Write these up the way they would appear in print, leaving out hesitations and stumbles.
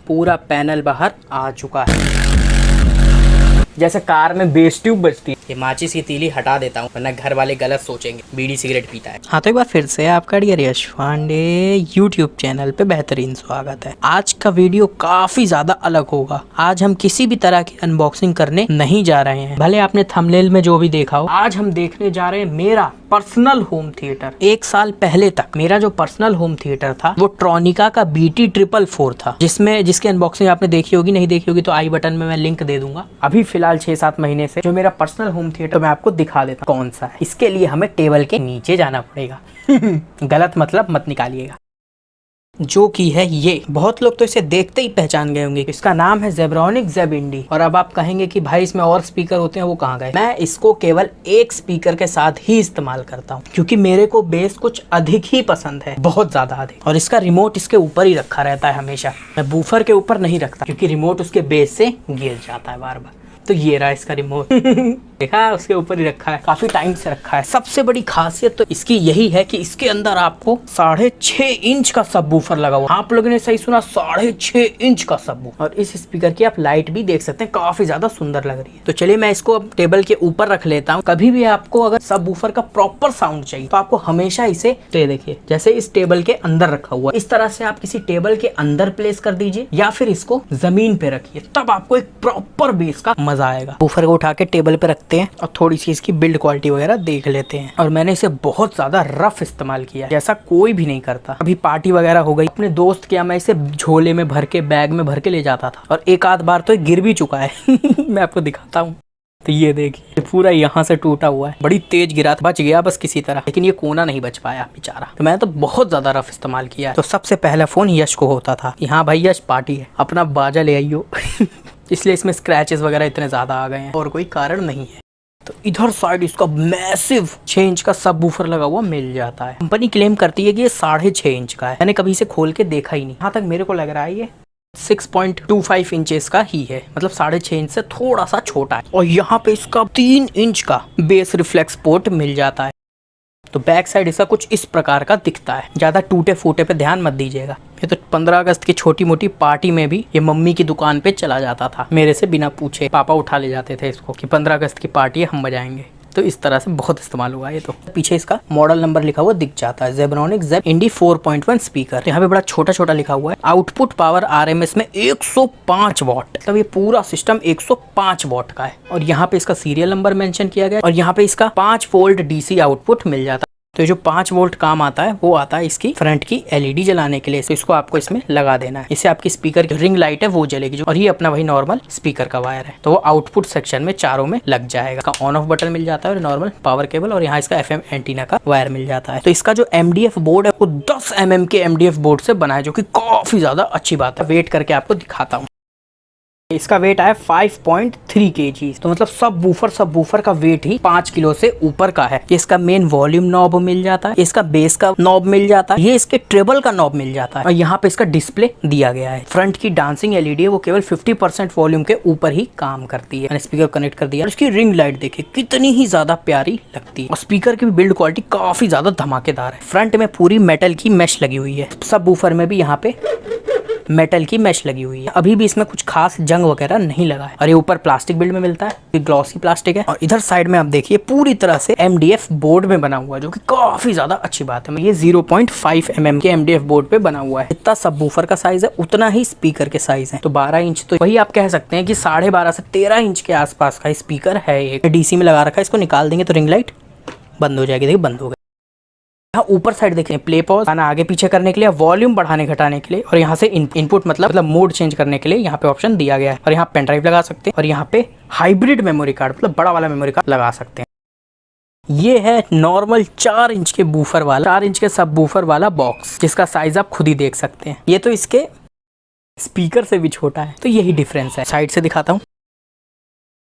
पूरा पैनल बाहर आ चुका है। जैसे कार में बेस ट्यूब बजती है। ये माचिस की तीली हटा देता हूँ वरना घर वाले गलत सोचेंगे बीड़ी सिगरेट पीता है। हाँ तो एक बार फिर से आपका डियर यश पांडे यूट्यूब चैनल पे बेहतरीन स्वागत है। आज का वीडियो काफी ज्यादा अलग होगा। आज हम किसी भी तरह की अनबॉक्सिंग करने नहीं जा रहे हैं, भले आपने थंबनेल में जो भी देखा हो। आज हम देखने जा रहे हैं मेरा पर्सनल होम थिएटर। 1 साल पहले तक मेरा जो पर्सनल होम थिएटर था वो ट्रॉनिका का BT444 था, जिसकी अनबॉक्सिंग आपने देखी होगी। नहीं देखी होगी तो आई बटन में मैं लिंक दे दूंगा। अभी फिलहाल 6-7 महीने से जो मेरा पर्सनल होम थिएटर मैं आपको दिखा देता हूँ कौन सा है। इसके लिए हमें टेबल के नीचे जाना पड़ेगा। गलत मतलब मत निकालिएगा। जो की है ये, बहुत लोग तो इसे देखते ही पहचान गए होंगे। इसका नाम है जेब्रॉनिक जेब इंडी। और अब आप कहेंगे कि भाई इसमें और स्पीकर होते हैं, वो कहाँ गए? मैं इसको केवल एक स्पीकर के साथ ही इस्तेमाल करता हूँ क्योंकि मेरे को बेस कुछ अधिक ही पसंद है, बहुत ज्यादा अधिक। और इसका रिमोट इसके ऊपर ही रखा रहता है हमेशा। मैं बूफर के ऊपर नहीं रखता क्योंकि रिमोट उसके बेस से गिर जाता है बार बार। तो ये रहा इसका रिमोट। देखा, उसके ऊपर ही रखा है, काफी टाइम से रखा है। सबसे बड़ी खासियत तो इसकी यही है कि इसके अंदर आपको 6.5 इंच का सबवूफर लगा हुआ। आप लोगों ने सही सुना, 6.5 इंच का सबवूफर। और इस स्पीकर की आप लाइट भी देख सकते हैं, काफी ज्यादा सुंदर लग रही है। तो चलिए मैं इसको अब टेबल के ऊपर रख लेता हूँ। कभी भी आपको अगर सबवूफर का प्रॉपर साउंड चाहिए तो आपको हमेशा इसे, तो ये देखिए जैसे इस टेबल के अंदर रखा हुआ, इस तरह से आप किसी टेबल के अंदर प्लेस कर दीजिए या फिर इसको जमीन पे रखिए, तब आपको एक प्रॉपर बेस का मजा आएगा। बूफर को उठा के टेबल पे रखते हैं और थोड़ी सी इसकी बिल्ड क्वालिटी वगैरह देख लेते हैं। और मैंने इसे बहुत ज्यादा रफ इस्तेमाल किया, जैसा कोई भी नहीं करता। अभी पार्टी वगैरह हो गई, अपने दोस्त के यहाँ मैं इसे झोले में भर के, बैग में भर के ले जाता था और एक आध बार तो ये गिर भी चुका है। मैं आपको दिखाता हूँ। तो ये देखिए पूरा यहाँ से टूटा हुआ है, बड़ी तेज गिरा था, बच गया बस किसी तरह, लेकिन ये कोना नहीं बच पाया बेचारा। तो मैंने तो बहुत ज्यादा रफ इस्तेमाल किया है। तो सबसे पहला फोन यश को होता था कि हाँ भाई यश पार्टी है, अपना बाजा ले आइयो। इसलिए इसमें स्क्रैचेस वगैरह इतने ज्यादा आ गए हैं और कोई कारण नहीं है। तो इधर साइड इसका मैसिव 6 इंच का सबवूफर लगा हुआ मिल जाता है। कंपनी क्लेम करती है कि ये 6.5 इंच का है। मैंने कभी इसे खोल के देखा ही नहीं, यहाँ तक मेरे को लग रहा है ये 6.25 इंचेस का ही है, मतलब 6.5 इंच से थोड़ा सा छोटा है। और यहाँ पे इसका 3 इंच का बेस रिफ्लेक्स पोर्ट मिल जाता है। तो बैक साइड इसका कुछ इस प्रकार का दिखता है। ज्यादा टूटे फूटे पे ध्यान मत दीजिएगा। ये तो 15 अगस्त की छोटी मोटी पार्टी में भी ये मम्मी की दुकान पे चला जाता था, मेरे से बिना पूछे। पापा उठा ले जाते थे इसको कि 15 अगस्त की पार्टी है, हम बजाएंगे। तो इस तरह से बहुत इस्तेमाल हुआ है। तो पीछे इसका मॉडल नंबर लिखा हुआ दिख जाता है, जेब्रॉनिक जेब इंडी 4.1 स्पीकर। यहाँ पे बड़ा छोटा छोटा लिखा हुआ है। आउटपुट पावर RMS में 105 वॉट, मतलब ये पूरा सिस्टम 105 वॉट का है। और यहाँ पे इसका सीरियल नंबर मेंशन किया गया है। और यहाँ पे इसका 5 वोल्ट DC आउटपुट मिल जाता है। तो ये जो 5 वोल्ट काम आता है वो आता है इसकी फ्रंट की LED जलाने के लिए। तो इसको आपको इसमें लगा देना है। इससे आपकी स्पीकर की रिंग लाइट है वो जलेगी। और ये अपना वही नॉर्मल स्पीकर का वायर है, तो वो आउटपुट सेक्शन में चारों में लग जाएगा। इसका ऑन ऑफ बटन मिल जाता है और नॉर्मल पावर केबल, और यहाँ इसका FM एंटीना का वायर मिल जाता है। तो इसका जो MDF बोर्ड है वो 10 mm के MDF बोर्ड से बना है, जो की काफी ज्यादा अच्छी बात है। वेट करके आपको दिखाता हूँ। इसका वेट आया 5.3 kg। तो मतलब सब वूफर का वेट ही 5 किलो से ऊपर का है। इसका मेन वॉल्यूम नॉब मिल जाता है, इसका बेस का नॉब मिल जाता है, ये इसके ट्रेबल का नॉब मिल जाता है। और यहाँ पे इसका डिस्प्ले दिया गया है। फ्रंट की डांसिंग LED है, वो केवल 50% वॉल्यूम के ऊपर ही काम करती है। मैंने स्पीकर कनेक्ट कर दिया और इसकी रिंग लाइट देखिए कितनी ही ज्यादा प्यारी लगती है। और स्पीकर की भी बिल्ड क्वालिटी काफी ज्यादा धमाकेदार है। फ्रंट में पूरी मेटल की मेश लगी हुई है। सब वूफर में भी यहाँ पे मेटल की मेश लगी हुई है। अभी भी इसमें कुछ खास जंग वगैरह नहीं लगा है। और ये ऊपर प्लास्टिक बिल्ड में मिलता है, ये ग्लॉसी प्लास्टिक है। और इधर साइड में आप देखिए पूरी तरह से MDF बोर्ड में बना हुआ है, जो कि काफी ज्यादा अच्छी बात है। ये 0.5 mm के MDF बोर्ड पे बना हुआ है। इतना सबवूफर का साइज है उतना ही स्पीकर के साइज है। तो 12 इंच, तो वही आप कह सकते हैं कि 12.5 से 13 इंच के आसपास का स्पीकर है। एक DC में लगा रखा है। इसको निकाल देंगे तो रिंग लाइट बंद हो जाएगी। देखिए बंद हो गई। यहाँ ऊपर साइड देखें प्ले पॉज, गाना आगे पीछे करने के लिए, वॉल्यूम बढ़ाने घटाने के लिए, और यहाँ से इनपुट मतलब मोड चेंज करने के लिए यहाँ पे ऑप्शन दिया गया है। और यहाँ पेन ड्राइव लगा सकते हैं। और यहाँ पे हाइब्रिड मेमोरी कार्ड, मतलब बड़ा वाला मेमोरी कार्ड लगा सकते हैं। ये है नॉर्मल 4 इंच के बूफर वाला, 4 इंच के सब बूफर वाला बॉक्स, जिसका साइज आप खुद ही देख सकते हैं। ये तो इसके स्पीकर से भी छोटा है। तो यही डिफरेंस है। साइड से दिखाता हूँ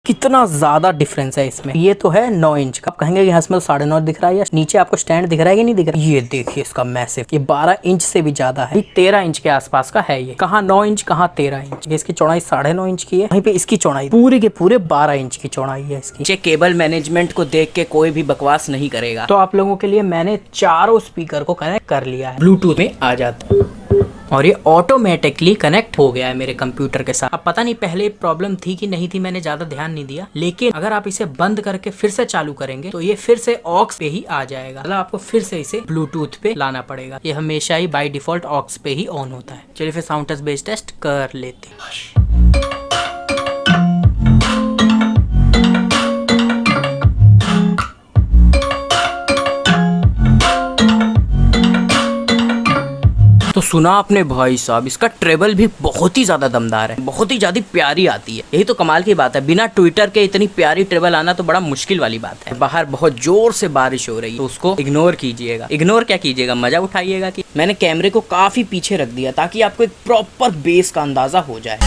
कितना ज्यादा डिफरेंस है इसमें। ये तो है 9 इंच का। आप कहेंगे कि इसमें तो 9.5 दिख रहा है, या नीचे आपको स्टैंड दिख रहा है कि नहीं दिख रहा है? ये देखिए इसका मैसिव, ये 12 इंच से भी ज्यादा है। 13 इंच के आसपास का है। ये कहाँ 9 इंच कहाँ 13 इंच। इसकी चौड़ाई 9.5 इंच की है। वहीं पे इसकी चौड़ाई पूरे के पूरे 12 इंच की चौड़ाई है इसकी। केबल मैनेजमेंट को देख के कोई भी बकवास नहीं करेगा। तो आप लोगों के लिए मैंने चारों स्पीकर को कनेक्ट कर लिया है, ब्लूटूथ में आ जाता है। और ये ऑटोमेटिकली कनेक्ट हो गया है मेरे कंप्यूटर के साथ। अब पता नहीं पहले प्रॉब्लम थी कि नहीं थी, मैंने ज्यादा ध्यान नहीं दिया, लेकिन अगर आप इसे बंद करके फिर से चालू करेंगे तो ये फिर से ऑक्स पे ही आ जाएगा। मतलब आपको फिर से इसे ब्लूटूथ पे लाना पड़ेगा। ये हमेशा ही बाय डिफॉल्ट ऑक्स पे ही ऑन होता है। चलिए फिर साउंड टेस्ट बेस टेस्ट कर लेते हैं। तो सुना आपने भाई साहब, इसका ट्रेबल भी बहुत ही ज्यादा दमदार है, बहुत ही ज्यादा प्यारी आती है। यही तो कमाल की बात है, बिना ट्विटर के इतनी प्यारी ट्रेबल आना तो बड़ा मुश्किल वाली बात है। बाहर बहुत जोर से बारिश हो रही है तो उसको इग्नोर कीजिएगा। इग्नोर क्या कीजिएगा, मजा उठाइएगा। कि मैंने कैमरे को काफी पीछे रख दिया ताकि आपको एक प्रॉपर बेस का अंदाजा हो जाए।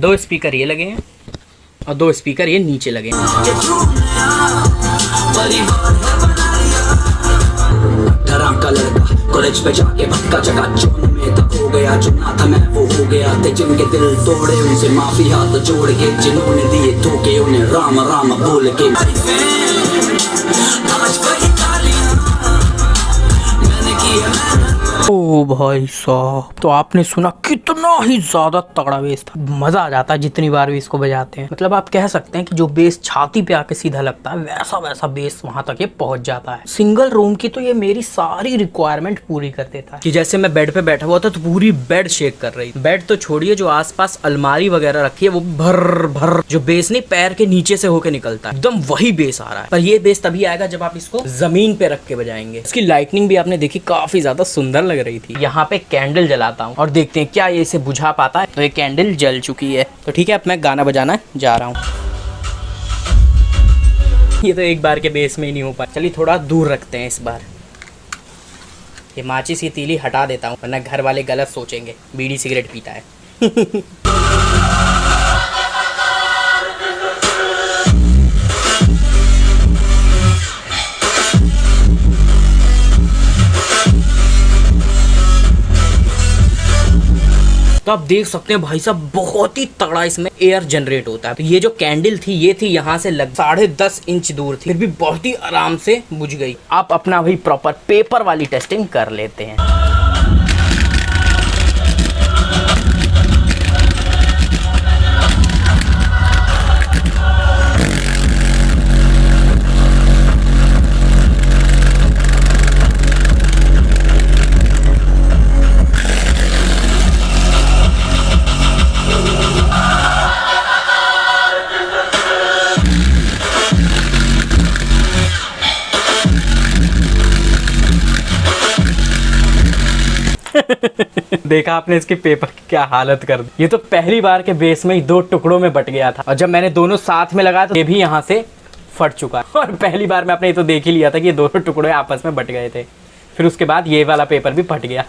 दो स्पीकर ये लगे हैं और दो स्पीकर ये नीचे लगे हैं। का लड़का कॉलेज पे जाके भटका जगा जोन में तब हो गया जो ना था मैं वो हो गया थे जिनके दिल तोड़े उनसे माफी हाथ जोड़ के जिन्होंने दिए धोखे उन्हें राम राम बोल के ओ भाई साहब, तो आपने सुना कितना ही ज्यादा तगड़ा बेस था। मजा आ जाता है जितनी बार भी इसको बजाते हैं। मतलब आप कह सकते हैं कि जो बेस छाती पे आके सीधा लगता है वैसा वैसा बेस वहां तक ये पहुंच जाता है। सिंगल रूम की तो ये मेरी सारी रिक्वायरमेंट पूरी कर देता है। कि जैसे मैं बेड पे बैठा हुआ था तो पूरी बेड शेक कर रही। बेड तो छोड़िए, जो आसपास अलमारी वगैरह रखी है वो भर भर, जो बेस नहीं पैर के नीचे से होके निकलता है, एकदम वही बेस आ रहा है। पर ये बेस तभी आएगा जब आप इसको जमीन पे रख के बजाएंगे। इसकी लाइटनिंग भी आपने देखी, काफी ज्यादा सुंदर लग रही थी। यहाँ पे कैंडल जलाता हूँ और देखते हैं क्या ये इसे बुझा पाता है। तो ये कैंडल जल चुकी है। तो ठीक है, अब मैं गाना बजाना जा रहा हूँ। ये तो एक बार के बेस में ही नहीं हो पाया। चलिए थोड़ा दूर रखते हैं इस बार। ये माचिस की तीली हटा देता हूँ वरना घर वाले गलत सोचेंगे बीड़ी सिगरेट पीता है। तो आप देख सकते हैं भाई साहब, बहुत ही तगड़ा इसमें एयर जनरेट होता है। तो ये जो कैंडल थी ये थी यहाँ से लग 10.5 इंच दूर थी, फिर भी बहुत ही आराम से बुझ गई। आप अपना वही प्रॉपर पेपर वाली टेस्टिंग कर लेते हैं। देखा आपने इसके पेपर की क्या हालत कर दी। ये तो पहली बार के बेस में ही 2 टुकड़ों में बट गया था और जब मैंने दोनों साथ में लगाया तो ये भी यहाँ से फट चुका है। और पहली बार में आपने ये तो देख ही लिया था कि ये दोनों टुकड़े आपस में बट गए थे। फिर उसके बाद ये वाला पेपर भी फट गया।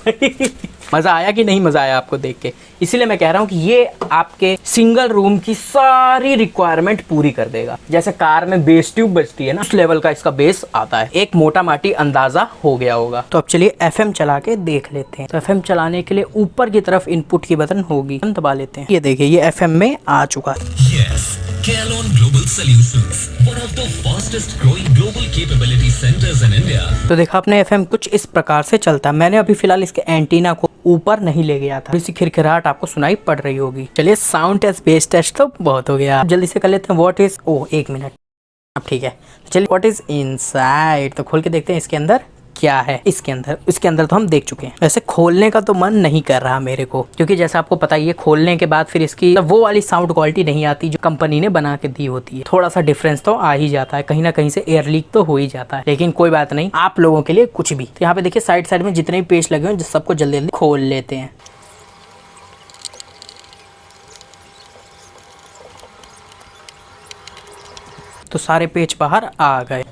मजा आया कि नहीं मजा आया आपको देख के? इसीलिए मैं कह रहा हूँ कि ये आपके सिंगल रूम की सारी रिक्वायरमेंट पूरी कर देगा। जैसे कार में बेस ट्यूब बजती है ना, उस लेवल का इसका बेस आता है। एक मोटा माटी अंदाजा हो गया होगा। तो अब चलिए FM चला के देख लेते हैं। तो FM चलाने के लिए ऊपर की तरफ इनपुट की बटन होगी, हम दबा लेते हैं। ये देखिए ये FM में आ चुका है। Kalon Global Solutions, one of the fastest growing global capability centers in India. तो देखा आपने FM कुछ इस प्रकार से चलता है। मैंने अभी फिलहाल इसके एंटीना को ऊपर नहीं ले गया था, इसी खिरखिराहट आपको सुनाई पड़ रही होगी। चलिए साउंड टेस्ट बेस टेस्ट तो बहुत हो गया, जल्दी से कर लेते हैं। व्हाट इज, ओह 1 मिनट, अब ठीक है। चलिए व्हाट इज इनसाइड, तो खोल के देखते हैं इसके अंदर क्या है। इसके अंदर तो हम देख चुके हैं। वैसे खोलने का तो मन नहीं कर रहा मेरे को, क्योंकि जैसा आपको पता ही है खोलने के बाद फिर इसकी वो वाली साउंड क्वालिटी नहीं आती जो कंपनी ने बना के दी होती है। थोड़ा सा डिफरेंस तो आ ही जाता है, कहीं ना कहीं से एयर लीक तो हो ही जाता है, लेकिन कोई बात नहीं, आप लोगों के लिए कुछ भी। तो यहाँ पे देखिए साइड साइड में जितने भी पेज लगे हुए सबको जल्दी जल्दी खोल लेते हैं। तो सारे पेज बाहर आ गए।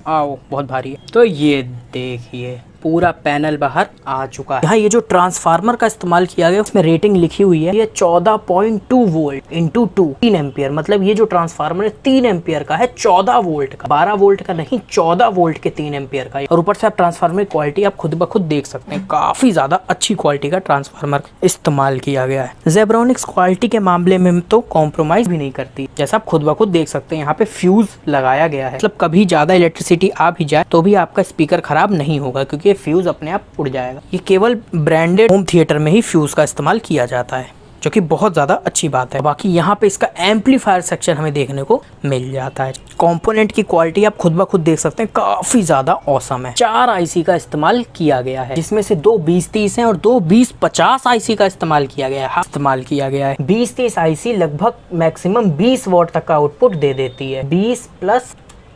आओ बहुत भारी है। तो ये देखिए पूरा पैनल बाहर आ चुका है। यहाँ ये जो ट्रांसफार्मर का इस्तेमाल किया गया उसमें रेटिंग लिखी हुई है, ये 14.2 वोल्ट इंटू 3 एम्पियर, मतलब ये जो ट्रांसफार्मर है 3 एम्पियर का है, 14 वोल्ट का, 12 वोल्ट का नहीं, 14 वोल्ट के 3 एम्पियर का। और ऊपर से आप ट्रांसफार्मर की क्वालिटी आप खुद ब खुद देख सकते हैं, काफी ज्यादा अच्छी क्वालिटी का ट्रांसफार्मर इस्तेमाल किया गया है। जेब्रॉनिक्स क्वालिटी के मामले में तो कॉम्प्रोमाइज भी नहीं करती, जैसा आप खुद ब खुद देख सकते हैं। यहाँ पे फ्यूज लगाया गया है, मतलब कभी ज्यादा इलेक्ट्रिसिटी आ भी जाए तो भी आपका स्पीकर खराब नहीं होगा, क्योंकि फ्यूज अपने आप उड़ जाएगा। ये केवल ब्रांडेड होम थिएटर में ही फ्यूज का इस्तेमाल किया जाता है, जो कि बहुत ज़्यादा अच्छी बात है। बाकी यहाँ पे इसका एम्पलीफायर सेक्शन हमें देखने को मिल जाता है। कंपोनेंट की क्वालिटी आप खुद ब खुद देख सकते हैं, काफ़ी ज़्यादा औसम है। 4 आईसी का इस्तेमाल किया गया है, जिसमें से 2 2030 हैं और 2 2050 आईसी का इस्तेमाल किया गया है। 2030 आईसी लगभग मैक्सिमम 20 वॉट तक का आउटपुट दे देती है, 20 +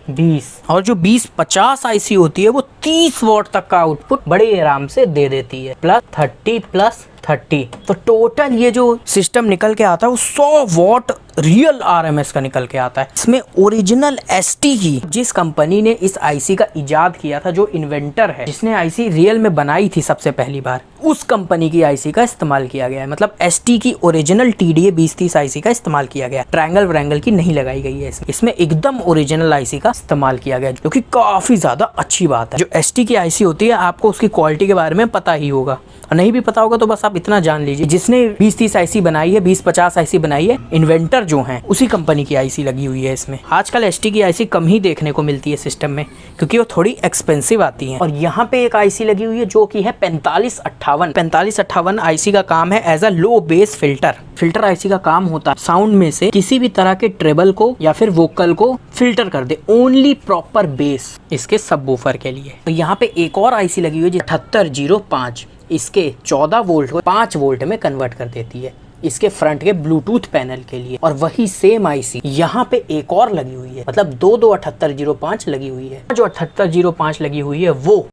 20, और जो 2050 आईसी होती है वो 30 वॉट तक का आउटपुट बड़े आराम से दे देती है, +30 + 30। तो टोटल ये जो सिस्टम निकल के आता है वो 100 वॉट रियल आरएमएस का निकल के आता है। इसमें ओरिजिनल एसटी की, जिस कंपनी ने इस आईसी का इजाद किया था, जो इन्वेंटर है जिसने आईसी रियल में बनाई थी सबसे पहली बार, उस कंपनी की आईसी का इस्तेमाल किया गया है। मतलब एसटी की ओरिजिनल TDA 2030 आईसी का इस्तेमाल किया गया, ट्रायंगल व्रैंगल की नहीं लगाई गई है। इसमें एकदम ओरिजिनल आईसी का इस्तेमाल किया गया, जो कि काफी ज्यादा अच्छी बात है। जो एसटी की आईसी होती है, आपको उसकी क्वालिटी के बारे में पता ही होगा, और नहीं भी पता होगा तो बस आप इतना जान लीजिए, जिसने 2030 आईसी बनाई है, 2050 आईसी बनाई है, इन्वेंटर जो हैं उसी कंपनी की आईसी लगी हुई है इसमें। आजकल एसटी की आईसी कम ही देखने को मिलती है सिस्टम में, क्योंकि वो थोड़ी एक्सपेंसिव आती हैं। और यहाँ पे एक आईसी लगी हुई है जो कि है 4558 आईसी का काम है as a low base filter IC का काम होता है साउंड में से किसी भी तरह के ट्रेबल को या फिर वोकल को फिल्टर कर दे, ओनली प्रॉपर बेस इसके सबवूफर के लिए। तो यहाँ पे एक और आईसी लगी हुई है 7805, इसके 14 वोल्ट को 5 वोल्ट में कन्वर्ट कर देती है, इसके फ्रंट के ब्लूटूथ पैनल के लिए। और वही सेम आईसी यहाँ पे एक और लगी हुई है, मतलब 2 7805 लगी हुई है। जो 7805 लगी हुई है वो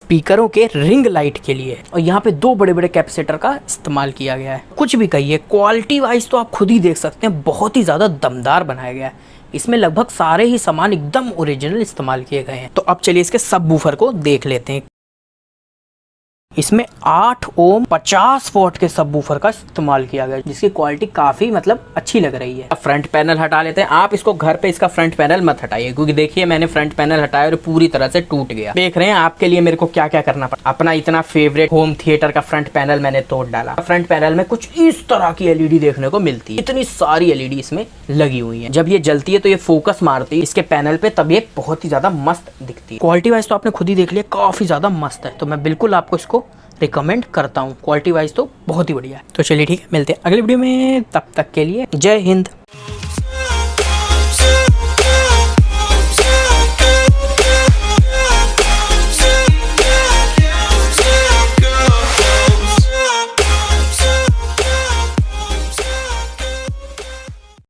स्पीकरों के रिंग लाइट के लिए, और यहाँ पे 2 बड़े बड़े कैपेसिटर का इस्तेमाल किया गया है। कुछ भी कहिए, क्वालिटी वाइज तो आप खुद ही देख सकते हैं, बहुत ही ज्यादा दमदार बनाया गया है। इसमें लगभग सारे ही सामान एकदम ओरिजिनल इस्तेमाल किए गए हैं। तो अब चलिए इसके सबवूफर को देख लेते हैं। इसमें 8 ओम 50 वॉट के सबवूफर का इस्तेमाल किया गया, जिसकी क्वालिटी काफी मतलब अच्छी लग रही है। फ्रंट पैनल हटा लेते हैं। आप इसको घर पे इसका फ्रंट पैनल मत हटाइए, क्योंकि देखिए मैंने फ्रंट पैनल हटाया और पूरी तरह से टूट गया। देख रहे हैं आपके लिए मेरे को क्या क्या करना पड़ा। अपना इतना फेवरेट होम थिएटर का फ्रंट पैनल मैंने तोड़ डाला। फ्रंट पैनल में कुछ इस तरह की एलईडी देखने को मिलती है, इतनी सारी एलईडी इसमें लगी हुई है। जब ये जलती है तो ये फोकस मारती है इसके पैनल पे, तब ये बहुत ही ज्यादा मस्त दिखती है। क्वालिटी वाइज तो आपने खुद ही देख लिया, काफी ज्यादा मस्त है। तो मैं बिल्कुल आपको इसको रिकमेंड करता हूँ, क्वालिटी वाइज तो बहुत ही बढ़िया है। तो चलिए ठीक है, मिलते हैं अगली वीडियो में, तब तक के लिए जय हिंद।